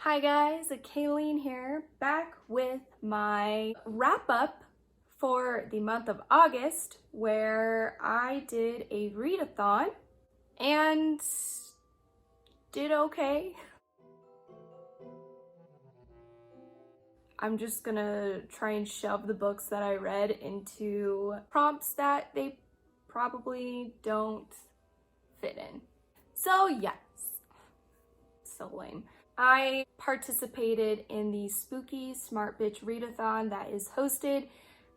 Hi guys, Kaylene here, back with my wrap-up for the month of August, where I did a readathon and did okay. I'm just gonna try and shove the books that I read into prompts that they probably don't fit in. So yes, so lame. I participated in the spooky smart bitch readathon that is hosted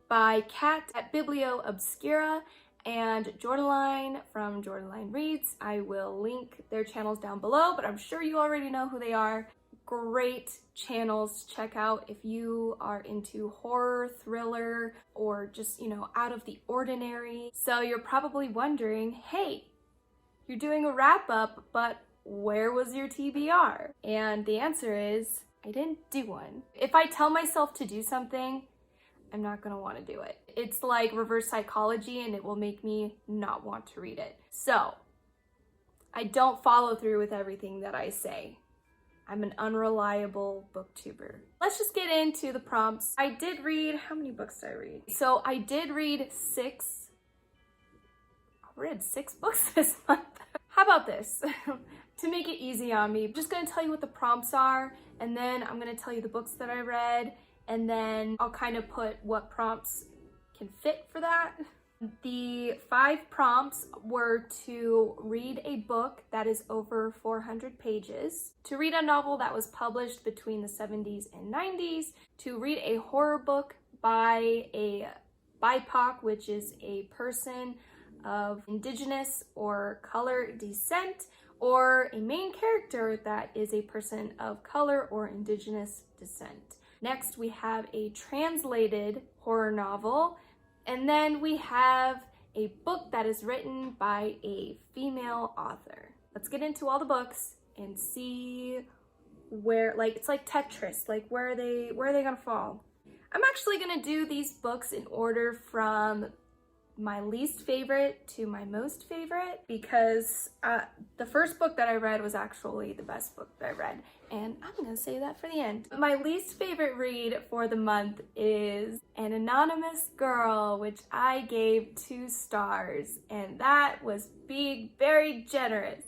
by Kat at Biblio Obscura and Jordaline from Jordaline Reads. I will link their channels down below, but I'm sure you already know who they are. Great channels to check out if you are into horror, thriller, or just, out of the ordinary. So you're probably wondering, hey, you're doing a wrap up, but where was your TBR? And the answer is, I didn't do one. If I tell myself to do something, I'm not gonna wanna do it. It's like reverse psychology and it will make me not want to read it. So, I don't follow through with everything that I say. I'm an unreliable booktuber. Let's just get into the prompts. I did read, how many books did I read? So I did read six. I read 6 books this month. How about this? To make it easy on me, I'm just gonna tell you what the prompts are, and then I'm gonna tell you the books that I read, and then I'll kind of put what prompts can fit for that. The 5 prompts were to read a book that is over 400 pages, to read a novel that was published between the 70s and 90s, to read a horror book by a BIPOC, which is a person of indigenous or color descent, or a main character that is a person of color or indigenous descent. Next, we have a translated horror novel, and then we have a book that is written by a female author. Let's get into all the books and see where, it's like Tetris, where are they gonna fall? I'm actually gonna do these books in order from my least favorite to my most favorite, because the first book that I read was actually the best book that I read, and I'm gonna say that for the end. My least favorite read for the month is An Anonymous Girl, which I gave 2 stars, and that was being very generous.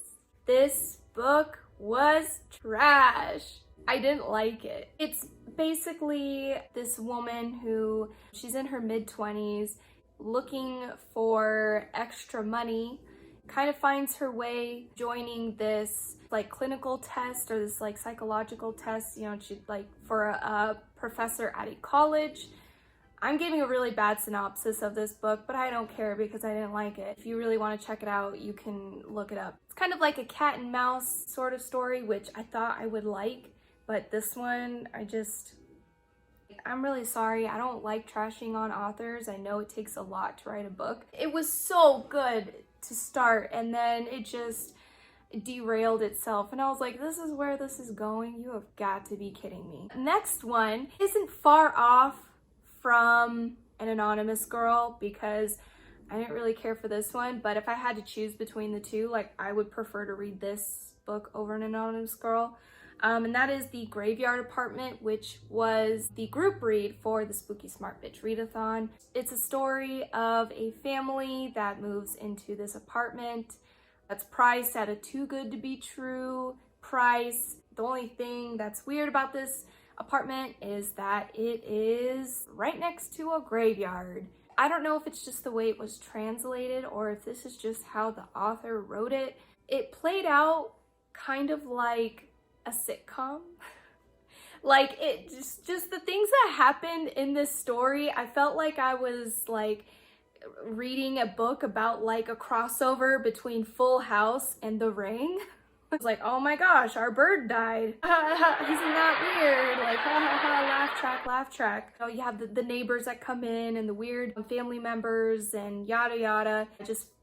This book was trash. I didn't like it. It's basically this woman who, she's in her mid-20s, looking for extra money, kind of finds her way joining this clinical test, or this psychological test, she for a professor at a college. I'm giving a really bad synopsis of this book, but I don't care because I didn't like it. If you really want to check it out, you can look it up. It's kind of like a cat and mouse sort of story, which I thought I would like, but this one, I'm really sorry. I don't like trashing on authors. I know it takes a lot to write a book. It was so good to start, and then it just derailed itself. And I was like, this is where this is going? You have got to be kidding me. Next one isn't far off from An Anonymous Girl, because I didn't really care for this one, but if I had to choose between the two, I would prefer to read this book over An Anonymous Girl. And that is The Graveyard Apartment, which was the group read for the Spooky Smart Bitch Readathon. It's a story of a family that moves into this apartment that's priced at a too good to be true price. The only thing that's weird about this apartment is that it is right next to a graveyard. I don't know if it's just the way it was translated or if this is just how the author wrote it. It played out kind of like a sitcom. It just the things that happened in this story, I felt like I was reading a book about a crossover between Full House and The Ring. It's like, oh my gosh, our bird died. Isn't that weird? Ha ha ha, laugh track. Oh, you have the neighbors that come in and the weird family members and yada yada.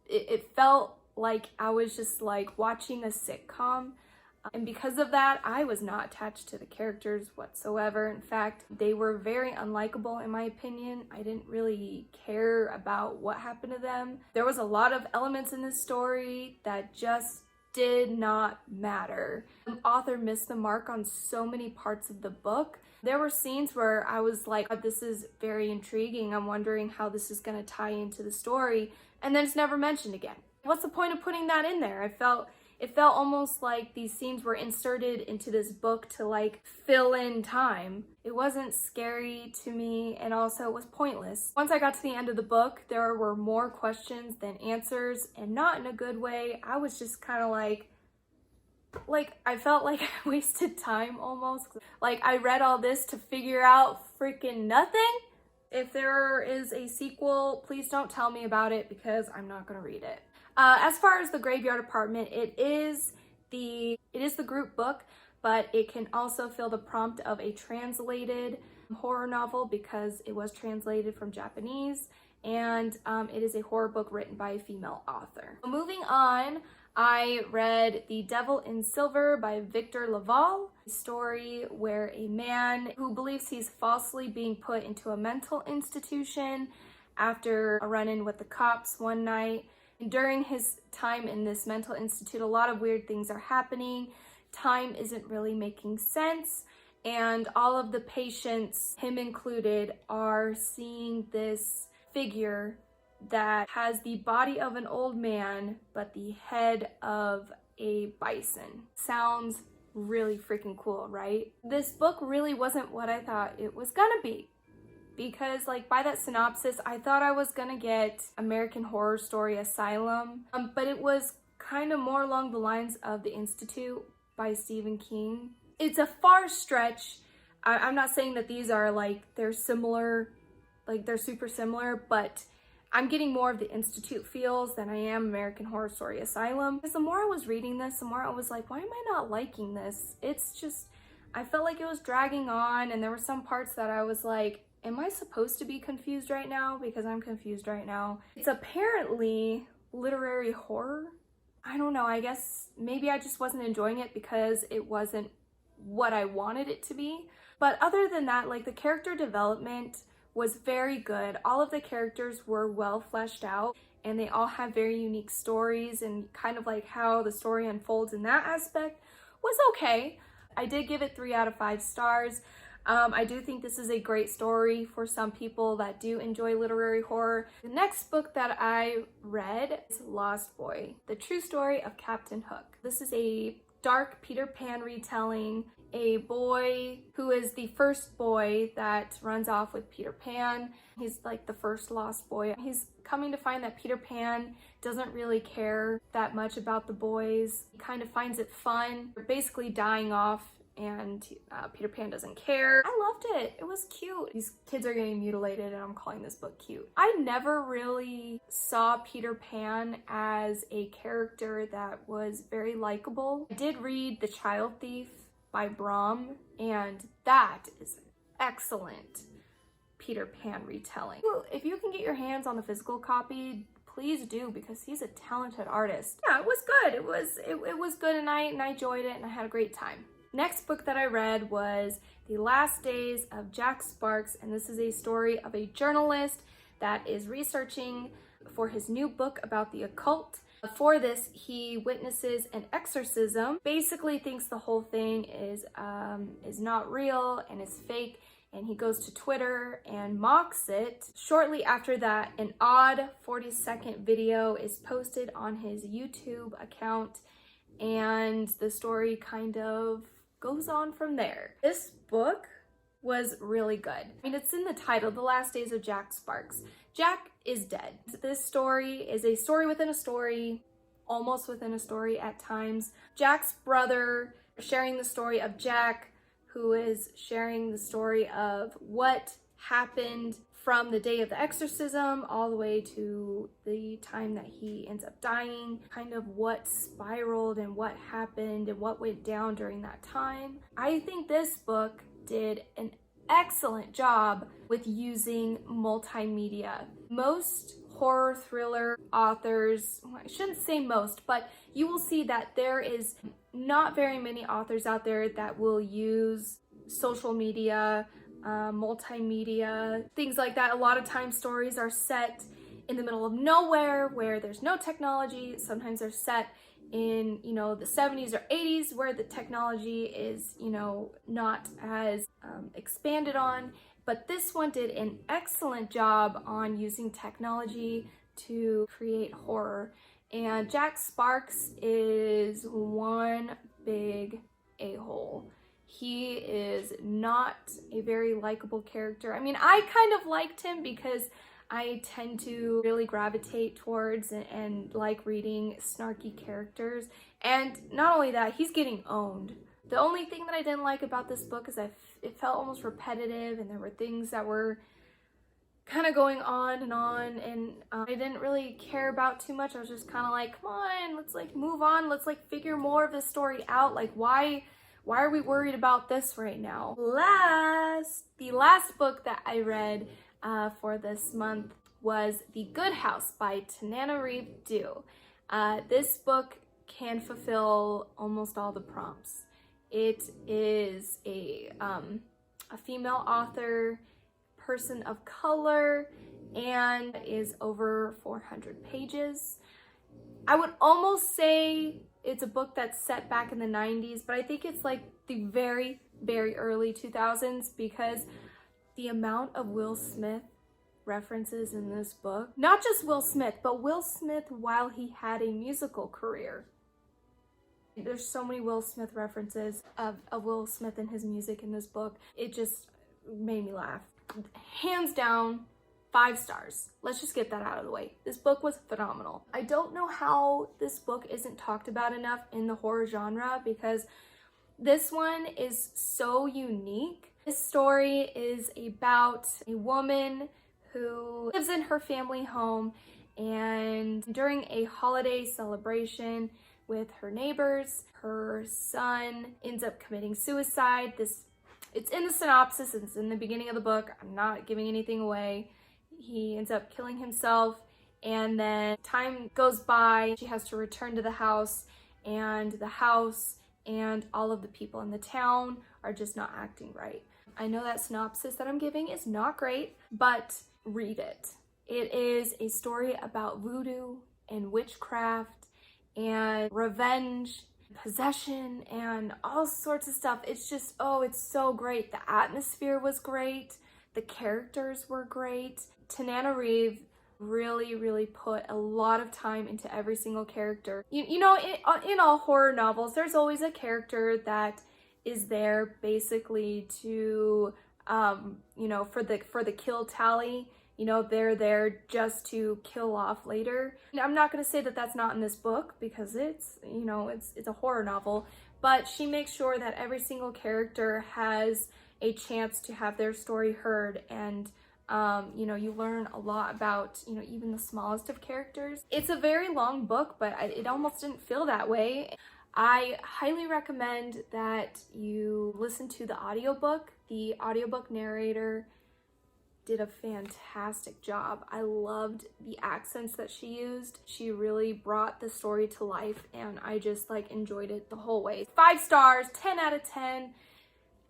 It felt like I was just watching a sitcom. And because of that, I was not attached to the characters whatsoever. In fact, they were very unlikable in my opinion. I didn't really care about what happened to them. There was a lot of elements in this story that just did not matter. The author missed the mark on so many parts of the book. There were scenes where I was like, oh, this is very intriguing. I'm wondering how this is going to tie into the story. And then it's never mentioned again. What's the point of putting that in there? It felt almost like these scenes were inserted into this book to like fill in time. It wasn't scary to me, and also it was pointless. Once I got to the end of the book, there were more questions than answers, and not in a good way. I was just kind of like I felt like I wasted time almost. Like I read all this to figure out freaking nothing. If there is a sequel, please don't tell me about it because I'm not gonna read it. As far as the Graveyard Apartment, it is the group book, but it can also fill the prompt of a translated horror novel because it was translated from Japanese, and it is a horror book written by a female author. Moving on, I read The Devil in Silver by Victor Laval, a story where a man who believes he's falsely being put into a mental institution after a run-in with the cops one night. During his time in this mental institute, a lot of weird things are happening. Time isn't really making sense, and all of the patients, him included, are seeing this figure that has the body of an old man but the head of a bison. Sounds really freaking cool, right? This book really wasn't what I thought it was gonna be. Because like by that synopsis, I thought I was gonna get American Horror Story Asylum, but it was kind of more along the lines of The Institute by Stephen King. It's a far stretch. I'm not saying that these are like, they're similar, like they're super similar, but I'm getting more of the Institute feels than I am American Horror Story Asylum. Because the more I was reading this, the more I was like, why am I not liking this? It's just, I felt like it was dragging on, and there were some parts that I was like, am I supposed to be confused right now? Because I'm confused right now. It's apparently literary horror. I don't know, I guess maybe I just wasn't enjoying it because it wasn't what I wanted it to be. But other than that, like the character development was very good. All of the characters were well fleshed out, and they all have very unique stories, and kind of like how the story unfolds in that aspect was okay. I did give it 3 out of 5 stars. I do think this is a great story for some people that do enjoy literary horror. The next book that I read is Lost Boy, The True Story of Captain Hook. This is a dark Peter Pan retelling. A boy who is the first boy that runs off with Peter Pan. He's like the first lost boy. He's coming to find that Peter Pan doesn't really care that much about the boys. He kind of finds it fun. They're basically dying off, and Peter Pan doesn't care. I loved it. It was cute. These kids are getting mutilated, and I'm calling this book cute. I never really saw Peter Pan as a character that was very likable. I did read The Child Thief by Brom, and that is an excellent Peter Pan retelling. If you can get your hands on the physical copy, please do, because he's a talented artist. Yeah, it was good. It was good, and I enjoyed it, and I had a great time. Next book that I read was The Last Days of Jack Sparks, and this is a story of a journalist that is researching for his new book about the occult. For this, he witnesses an exorcism, basically thinks the whole thing is not real and is fake, and he goes to Twitter and mocks it. Shortly after that, an odd 40-second video is posted on his YouTube account, and the story kind of goes on from there. This book was really good. I mean, it's in the title, The Last Days of Jack Sparks. Jack is dead. This story is a story within a story, almost within a story at times. Jack's brother sharing the story of Jack, who is sharing the story of what happened from the day of the exorcism all the way to the time that he ends up dying, kind of what spiraled and what happened and what went down during that time. I think this book did an excellent job with using multimedia. Most horror thriller authors, I shouldn't say most, but you will see that there is not very many authors out there that will use social media, multimedia, things like that. A lot of times stories are set in the middle of nowhere where there's no technology. Sometimes they're set in, you know, the 70s or 80s where the technology is, you know, not as expanded on. But this one did an excellent job on using technology to create horror. And Jack Sparks is one big a-hole. He is not a very likable character. I mean, I kind of liked him because I tend to really gravitate towards and like reading snarky characters. And not only that, he's getting owned. The only thing that I didn't like about this book is it felt almost repetitive, and there were things that were kind of going on, and I didn't really care about too much. I was just kind of like, come on, let's like move on. Let's like figure more of this story out. Like, why are we worried about this right now? The last book that I read for this month was The Good House by Tananarive Due. This book can fulfill almost all the prompts. It is a female author, person of color, and is over 400 pages. I would almost say it's a book that's set back in the 90s, but I think it's like the very, very early 2000s, because the amount of Will Smith references in this book, not just Will Smith, but Will Smith while he had a musical career. There's so many Will Smith references of Will Smith and his music in this book. It just made me laugh. Hands down, 5 stars. Let's just get that out of the way. This book was phenomenal. I don't know how this book isn't talked about enough in the horror genre, because this one is so unique. This story is about a woman who lives in her family home, and during a holiday celebration with her neighbors, her son ends up committing suicide. It's in the synopsis, it's in the beginning of the book. I'm not giving anything away. He ends up killing himself, and then time goes by. She has to return to the house and all of the people in the town are just not acting right. I know that synopsis that I'm giving is not great, but read it. It is a story about voodoo and witchcraft and revenge, possession, and all sorts of stuff. It's just, oh, it's so great. The atmosphere was great. The characters were great. Tananarive really put a lot of time into every single character. You know, in all horror novels, there's always a character that is there basically to, you know, for the kill tally. You know, they're there just to kill off later. I'm not going to say that that's not in this book, because it's, you know, it's a horror novel, but she makes sure that every single character has a chance to have their story heard, and you know, you learn a lot about, you know, even the smallest of characters. It's a very long book, but it almost didn't feel that way. I highly recommend that you listen to the audiobook. The audiobook narrator did a fantastic job. I loved the accents that she used. She really brought the story to life, and I just like enjoyed it the whole way. 5 stars, 10 out of 10.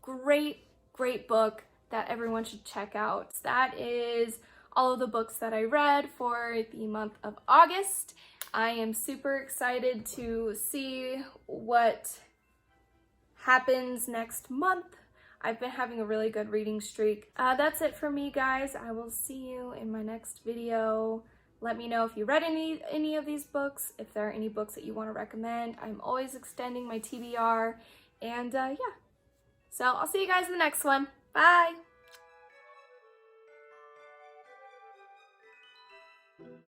Great book that everyone should check out. That is all of the books that I read for the month of August. I am super excited to see what happens next month. I've been having a really good reading streak. That's it for me, guys. I will see you in my next video. Let me know if you read any of these books, if there are any books that you want to recommend. I'm always extending my TBR, and yeah. So I'll see you guys in the next one. Bye!